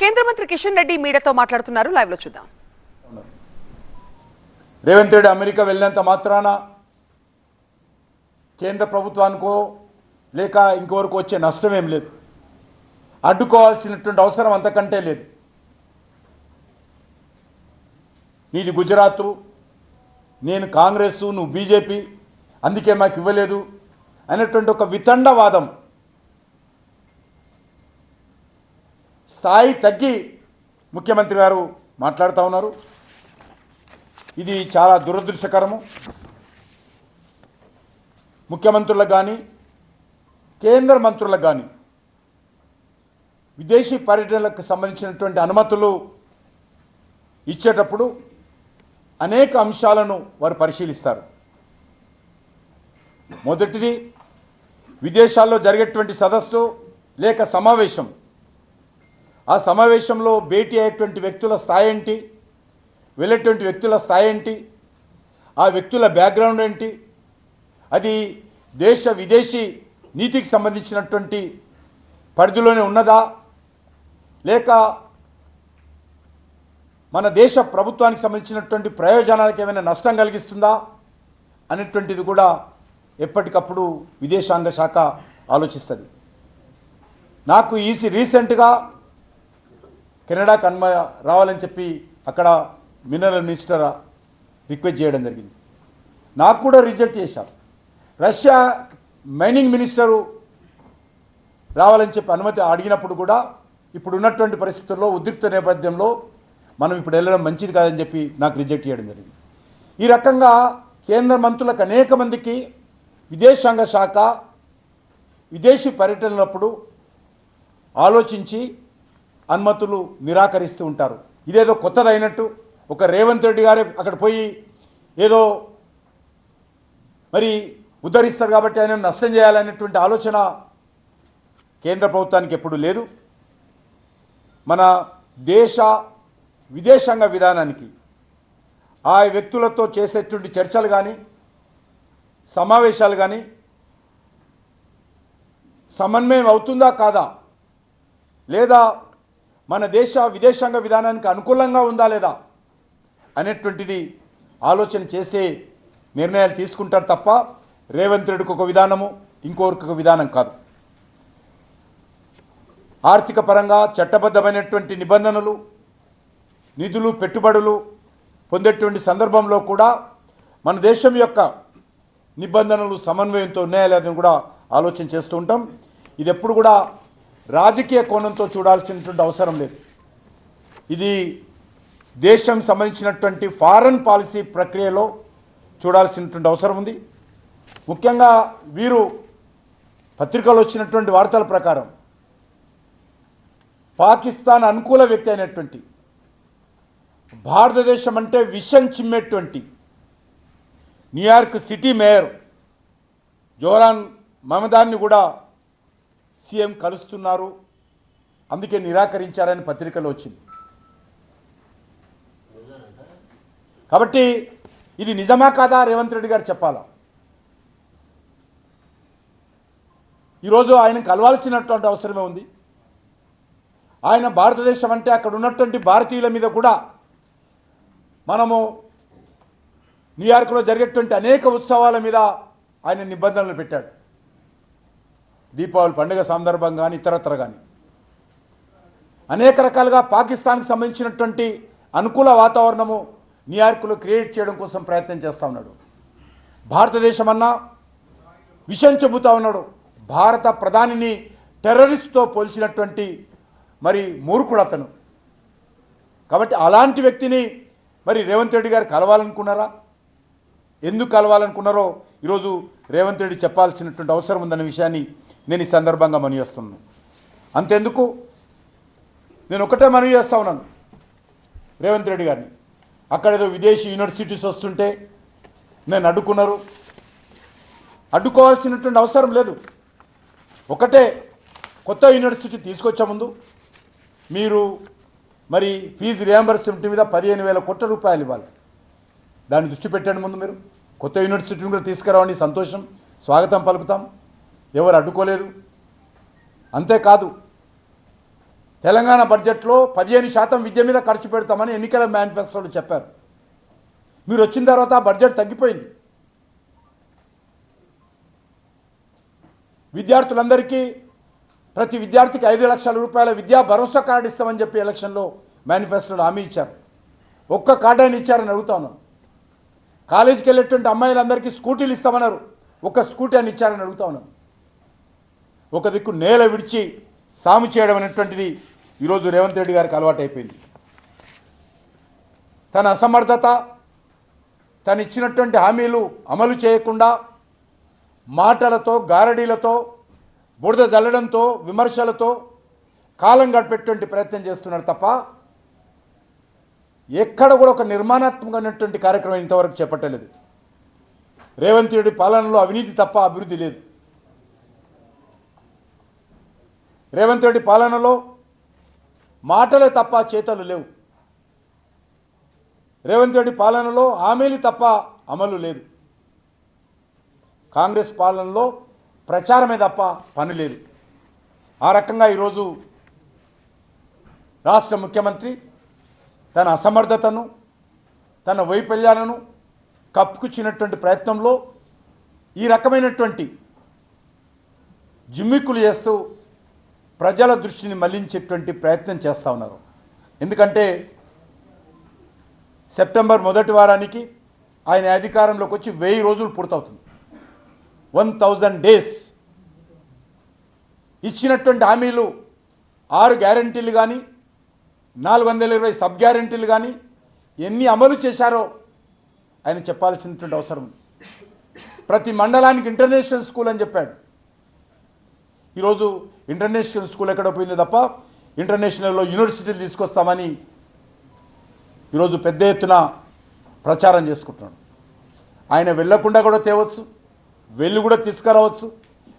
కేంద్ర మంత్రి కిషన్ రెడ్డి మీడియాతో మాట్లాడుతున్నారు. లైవ్ లో చూద్దాం. రేవంత్ రెడ్డి అమెరికా వెళ్ళినంత మాత్రాన కేంద్ర ప్రభుత్వానికో లేక ఇంకొరకు వచ్చే నష్టం ఏం లేదు. అడ్డుకోవాల్సినటువంటి అవసరం అంతకంటే లేదు. నీది గుజరాత్, నేను కాంగ్రెస్, నువ్వు బీజేపీ, అందుకే మాకు ఇవ్వలేదు అనేటువంటి ఒక వితండవాదం స్థాయి తగ్గి ముఖ్యమంత్రి గారు మాట్లాడుతూ ఉన్నారు. ఇది చాలా దురదృష్టకరము. ముఖ్యమంత్రులకు కానీ కేంద్ర మంత్రులకు కానీ విదేశీ పర్యటనలకు సంబంధించినటువంటి అనుమతులు ఇచ్చేటప్పుడు అనేక అంశాలను వారు పరిశీలిస్తారు. మొదటిది, విదేశాల్లో జరిగేటువంటి సదస్సు లేక సమావేశం, ఆ సమావేశంలో భేటీ అయ్యేటువంటి వ్యక్తుల స్థాయి ఏంటి, వెళ్ళేటువంటి వ్యక్తుల స్థాయి ఏంటి, ఆ వ్యక్తుల బ్యాక్గ్రౌండ్ ఏంటి, అది దేశ విదేశీ నీతికి సంబంధించినటువంటి పరిధిలోనే ఉన్నదా లేక మన దేశ ప్రభుత్వానికి సంబంధించినటువంటి ప్రయోజనాలకు ఏమైనా నష్టం కలిగిస్తుందా అనేటువంటిది కూడా ఎప్పటికప్పుడు విదేశాంగ శాఖ ఆలోచిస్తుంది. నాకు రీసెంట్గా కెనడాకు రావాలని చెప్పి అక్కడ మినరల్ మినిస్టర్ రిక్వెస్ట్ చేయడం జరిగింది. నాకు కూడా రిజెక్ట్ చేశారు. రష్యా మైనింగ్ మినిస్టరు రావాలని చెప్పి అనుమతి అడిగినప్పుడు కూడా ఇప్పుడు ఉన్నటువంటి పరిస్థితుల్లో ఉద్రిక్త నేపథ్యంలో మనం ఇప్పుడు వెళ్ళడం మంచిది కాదని చెప్పి నాకు రిజెక్ట్ చేయడం జరిగింది. ఈ రకంగా కేంద్ర మంత్రులకు అనేక మందికి విదేశాంగ శాఖ విదేశీ పర్యటనలప్పుడు ఆలోచించి అనుమతులు నిరాకరిస్తూ ఉంటారు. ఇదేదో కొత్తదైనట్టు ఒక రేవంత్ రెడ్డి గారే అక్కడ పోయి ఏదో మరి ఉద్ధరిస్తారు కాబట్టి ఆయన నష్టం చేయాలనేటువంటి ఆలోచన కేంద్ర ప్రభుత్వానికి ఎప్పుడూ లేదు. మన దేశ విదేశాంగ విధానానికి ఆ వ్యక్తులతో చేసేటువంటి చర్చలు కానీ సమావేశాలు కానీ సమన్వయం అవుతుందా కాదా, లేదా మన దేశ విదేశాంగ విధానానికి అనుకూలంగా ఉందా లేదా అనేటువంటిది ఆలోచన చేసే నిర్ణయాలు తీసుకుంటారు తప్ప రేవంత్ రెడ్డికి ఒక విధానము ఇంకొకరికి ఒక విధానం కాదు. ఆర్థిక పరంగా చట్టబద్ధమైనటువంటి నిబంధనలు, నిధులు, పెట్టుబడులు పొందేటువంటి సందర్భంలో కూడా మన దేశం యొక్క నిబంధనలు సమన్వయంతో ఉన్నాయా లేదని కూడా ఆలోచన చేస్తూ ఉంటాం. ఇది ఎప్పుడు కూడా రాజకీయ కోణంతో చూడాల్సినటువంటి అవసరం లేదు. ఇది దేశం సంబంధించినటువంటి ఫారెన్ పాలసీ ప్రక్రియలో చూడాల్సినటువంటి అవసరం ఉంది. ముఖ్యంగా వీరు పత్రికలో వచ్చినటువంటి వార్తల ప్రకారం పాకిస్తాన్ అనుకూల వ్యక్తి అయినటువంటి, భారతదేశం అంటే విషం చిమ్మేటువంటి న్యూయార్క్ సిటీ మేయర్ జోరాన్ మహమ్మదాన్ని కూడా సీఎం కలుస్తున్నారు, అందుకే నిరాకరించారని పత్రికలో వచ్చింది. కాబట్టి ఇది నిజమా కాదా రేవంత్ రెడ్డి గారు చెప్పాలా. ఈరోజు ఆయన కలవాల్సినటువంటి అవసరమే ఉంది. ఆయన భారతదేశం అంటే అక్కడ ఉన్నటువంటి భారతీయుల మీద కూడా మనము న్యూయార్క్లో జరిగేటువంటి అనేక ఉత్సవాల మీద ఆయన నిబంధనలు పెట్టాడు. దీపావళి పండుగ సందర్భంగా కానీ ఇతరత్ర కానీ అనేక రకాలుగా పాకిస్తాన్కి సంబంధించినటువంటి అనుకూల వాతావరణము న్యూయార్క్లో క్రియేట్ చేయడం కోసం ప్రయత్నం చేస్తూ ఉన్నాడు. భారతదేశం అన్నా విషయం చెబుతూ ఉన్నాడు. భారత ప్రధానిని టెర్రరిస్ట్తో పోల్చినటువంటి మరి మూర్ఖుడు అతను. కాబట్టి అలాంటి వ్యక్తిని మరి రేవంత్ రెడ్డి గారు కలవాలనుకున్నారా, ఎందుకు కలవాలనుకున్నారో ఈరోజు రేవంత్ రెడ్డి చెప్పాల్సినటువంటి అవసరం ఉందన్న విషయాన్ని నేను ఈ సందర్భంగా మనవి చేస్తున్నాను. అంతెందుకు, నేను ఒకటే మనవి చేస్తూ ఉన్నాను రేవంత్ రెడ్డి గారిని. అక్కడ ఏదో విదేశీ యూనివర్సిటీస్ వస్తుంటే నేను అడ్డుకున్నారు. అడ్డుకోవాల్సినటువంటి అవసరం లేదు. ఒకటే, కొత్త యూనివర్సిటీ తీసుకొచ్చే ముందు మీరు మరి ఫీజు రియంబర్స్మెంట్ మీద 15,000 కోట్ల రూపాయలు ఇవ్వాలి. దాన్ని దృష్టి పెట్టండి. ముందు మీరు కొత్త యూనివర్సిటీని కూడా తీసుకురావండి, సంతోషం, స్వాగతం పలుకుతాం, ఎవరు అడ్డుకోలేదు. అంతేకాదు తెలంగాణ బడ్జెట్లో 15% విద్య మీద ఖర్చు పెడతామని ఎన్నికల మేనిఫెస్టోలో చెప్పారు. మీరు వచ్చిన తర్వాత ఆ బడ్జెట్ తగ్గిపోయింది. విద్యార్థులందరికీ ప్రతి విద్యార్థికి 5 లక్షల రూపాయల విద్యా భరోసా కార్డు ఇస్తామని చెప్పి ఎలక్షన్లో మేనిఫెస్టోలో హామీ ఇచ్చారు. ఒక్క కార్డు అయినా ఇచ్చారని అడుగుతాను. కాలేజీకి వెళ్ళేటువంటి అమ్మాయిలందరికీ స్కూటీలు ఇస్తామన్నారు. ఒక్క స్కూటీ అని ఇచ్చారని అడుగుతాను. ఒక దిక్కు నేల విడిచి సాము చేయడం అనేటువంటిది ఈరోజు రేవంత్ రెడ్డి గారికి అలవాటు అయిపోయింది. తన అసమర్థత, తను ఇచ్చినటువంటి హామీలు అమలు చేయకుండా మాటలతో, గారడీలతో, బురద జల్లడంతో, విమర్శలతో కాలం గడిపేటువంటి ప్రయత్నం చేస్తున్నారు తప్ప ఎక్కడ కూడా ఒక నిర్మాణాత్మకమైనటువంటి కార్యక్రమం ఇంతవరకు చేపట్టలేదు. రేవంత్ రెడ్డి పాలనలో అవినీతి తప్ప అభివృద్ధి లేదు. రేవంత్ రెడ్డి పాలనలో మాటలే తప్ప చేతలు లేవు. రేవంత్ రెడ్డి పాలనలో హామీలు తప్ప అమలు లేదు. కాంగ్రెస్ పాలనలో ప్రచారమే తప్ప పని లేదు. ఆ రకంగా ఈరోజు రాష్ట్ర ముఖ్యమంత్రి తన అసమర్థతను, తన వైఫల్యాలను కప్పుకుచ్చినటువంటి ప్రయత్నంలో ఈ రకమైనటువంటి జిమ్మిక్కులు చేస్తూ ప్రజల దృష్టిని మళ్లించేటువంటి ప్రయత్నం చేస్తూ ఉన్నారు. ఎందుకంటే సెప్టెంబర్ మొదటి వారానికి ఆయన అధికారంలోకి వచ్చి 1000 రోజులు పూర్తవుతుంది. 1000 డేస్ ఇచ్చినటువంటి హామీలు 6 గ్యారంటీలు కానీ 420 సబ్ గ్యారంటీలు కానీ ఎన్ని అమలు చేశారో ఆయన చెప్పాల్సినటువంటి అవసరం. ప్రతి మండలానికి ఇంటర్నేషనల్ స్కూల్ అని చెప్పాడు. ఈరోజు ఇంటర్నేషనల్ స్కూల్ ఎక్కడ పోయింది తప్ప ఇంటర్నేషనల్లో యూనివర్సిటీలు తీసుకొస్తామని ఈరోజు పెద్ద ఎత్తున ప్రచారం చేసుకుంటున్నాడు. ఆయన వెళ్ళకుండా కూడా తేవచ్చు, వెళ్ళి కూడా తీసుకురావచ్చు,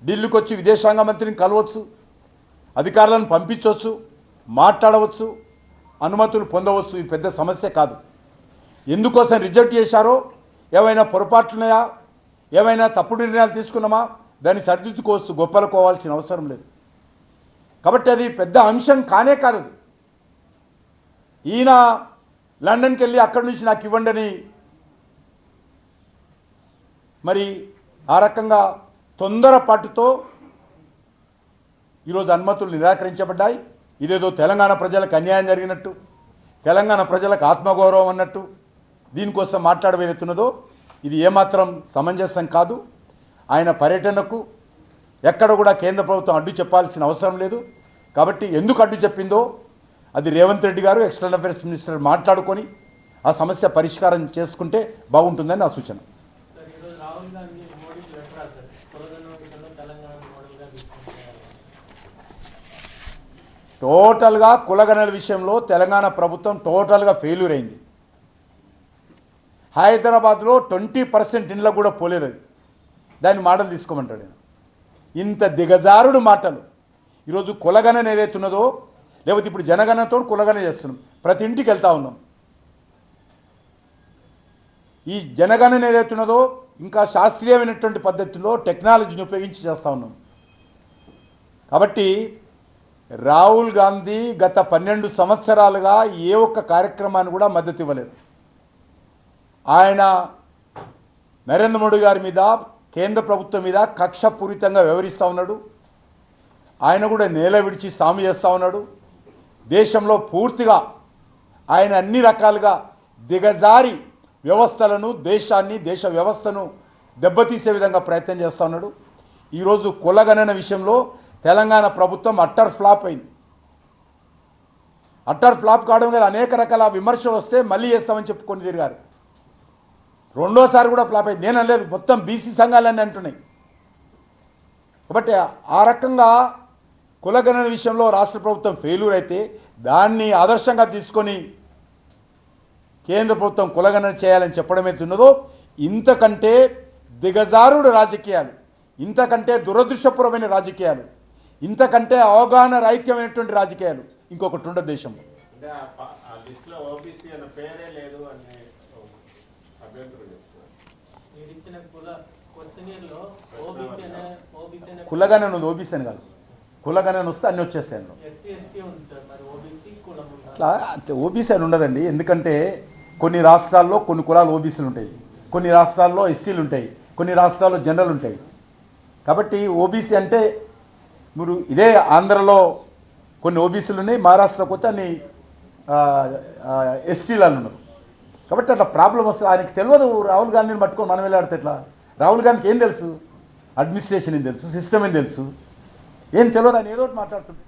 ఢిల్లీకి వచ్చి విదేశాంగ మంత్రిని కలవచ్చు, అధికారులను పంపించవచ్చు, మాట్లాడవచ్చు, అనుమతులు పొందవచ్చు. ఇది పెద్ద సమస్య కాదు. ఎందుకోసం రిజెక్ట్ చేశారో, ఏమైనా పొరపాట్లున్నాయా, ఏమైనా తప్పుడు నిర్ణయాలు తీసుకున్నామా, దాన్ని సరిదిద్దుకోవచ్చు, గొప్పలుకోవాల్సిన అవసరం లేదు. కాబట్టి అది పెద్ద అంశం కానే కాదు. ఈయన లండన్కి వెళ్ళి అక్కడి నుంచి నాకు ఇవ్వండి అని మరి ఆ రకంగా తొందరపాటుతో ఈరోజు అనుమతులు నిరాకరించబడ్డాయి. ఇదేదో తెలంగాణ ప్రజలకు అన్యాయం జరిగినట్టు, తెలంగాణ ప్రజలకు ఆత్మగౌరవం అన్నట్టు దీనికోసం మాట్లాడవేతున్నదో ఇది ఏమాత్రం సమంజసం కాదు. ఆయన పర్యటనకు ఎక్కడ కూడా కేంద్ర ప్రభుత్వం అడ్డు చెప్పాల్సిన అవసరం లేదు. కాబట్టి ఎందుకు అడ్డు చెప్పిందో అది రేవంత్ రెడ్డి గారు, ఎక్స్టర్నల్ అఫైర్స్ మినిస్టర్ మాట్లాడుకొని ఆ సమస్య పరిష్కారం చేసుకుంటే బాగుంటుందని నా సూచన. టోటల్గా కులగణన విషయంలో తెలంగాణ ప్రభుత్వం టోటల్గా ఫెయిల్యూర్ అయింది. హైదరాబాద్లో 20% ఇండ్ల కూడా పోలేదు. దాన్ని మాటలు తీసుకోమంటాడు. ఇంత దిగజారుడు మాటలు. ఈరోజు కులగణన ఏదైతే ఉన్నదో, లేకపోతే ఇప్పుడు జనగణనతో కులగణన చేస్తున్నాం, ప్రతి ఇంటికి వెళ్తా ఉన్నాం. ఈ జనగణన ఏదైతే ఉన్నదో ఇంకా శాస్త్రీయమైనటువంటి పద్ధతిలో టెక్నాలజీని ఉపయోగించి చేస్తూ ఉన్నాం. కాబట్టి రాహుల్ గాంధీ గత 12 సంవత్సరాలుగా ఏ ఒక్క కార్యక్రమాన్ని కూడా మద్దతు ఇవ్వలేదు. ఆయన నరేంద్ర మోడీ గారి మీద, కేంద్ర ప్రభుత్వం మీద కక్షపూరితంగా వ్యవహరిస్తూ ఉన్నాడు. ఆయన కూడా నేల విడిచి సాము చేస్తూ ఉన్నాడు. దేశంలో పూర్తిగా ఆయన అన్ని రకాలుగా దిగజారి వ్యవస్థలను, దేశాన్ని, దేశ వ్యవస్థను దెబ్బతీసే విధంగా ప్రయత్నం చేస్తూ ఉన్నాడు. ఈరోజు కులగణన విషయంలో తెలంగాణ ప్రభుత్వం అట్టర్ ఫ్లాప్ అయింది. అట్టర్ ఫ్లాప్ కావడం వల్ల అనేక రకాల విమర్శలు వస్తే మళ్ళీ చేస్తామని చెప్పుకొని తిరిగారు. రెండోసారి కూడా ఫ్లాప్ అయింది. నేను అనలేదు, మొత్తం బీసీ సంఘాలన్నీ అంటున్నాయి. కాబట్టి ఆ రకంగా కులగణన విషయంలో రాష్ట్ర ప్రభుత్వం ఫెయిల్యూర్ అయితే దాన్ని ఆదర్శంగా తీసుకొని కేంద్ర ప్రభుత్వం కులగణన చేయాలని చెప్పడం అయితే ఉన్నదో, ఇంతకంటే దిగజారుడు రాజకీయాలు, ఇంతకంటే దురదృష్టపూర్వమైన రాజకీయాలు, ఇంతకంటే అవగాహన రాహిత్యమైనటువంటి రాజకీయాలు ఇంకొకటి ఉండదు దేశంలో. కులగణన ఓబీసీ అని కాదు, కులగణన వస్తే అన్నీ వచ్చేస్తాయి అందులో. ఎస్సీ ఎస్టీ ఉంది సార్, మరి ఓబీసీ కులం ఉందా? అట్లా అంటే ఓబీసీ అని ఉండదండి. ఎందుకంటే కొన్ని రాష్ట్రాల్లో కొన్ని కులాలు ఓబీసీలు ఉంటాయి, కొన్ని రాష్ట్రాల్లో ఎస్సీలు ఉంటాయి, కొన్ని రాష్ట్రాల్లో జనరల్ ఉంటాయి. కాబట్టి ఓబీసీ అంటే మీరు ఇదే ఆంధ్రలో కొన్ని ఓబీసీలు ఉన్నాయి, మహారాష్ట్రలోకి వస్తే అన్ని ఎస్టీలు అని ఉన్నారు. కాబట్టి అట్లా ప్రాబ్లం వస్తుంది. ఆయనకి తెలియదు రాహుల్ గాంధీని పట్టుకొని మనం వెళ్ళాడితే ఎట్లా? రాహుల్ గాంధీకి ఏం తెలుసు? అడ్మినిస్ట్రేషన్ ఏం తెలుసు, సిస్టమ్ ఏం తెలుసు, ఏం తెలియదు. ఆయన ఏదో ఒకటి మాట్లాడుతుంది.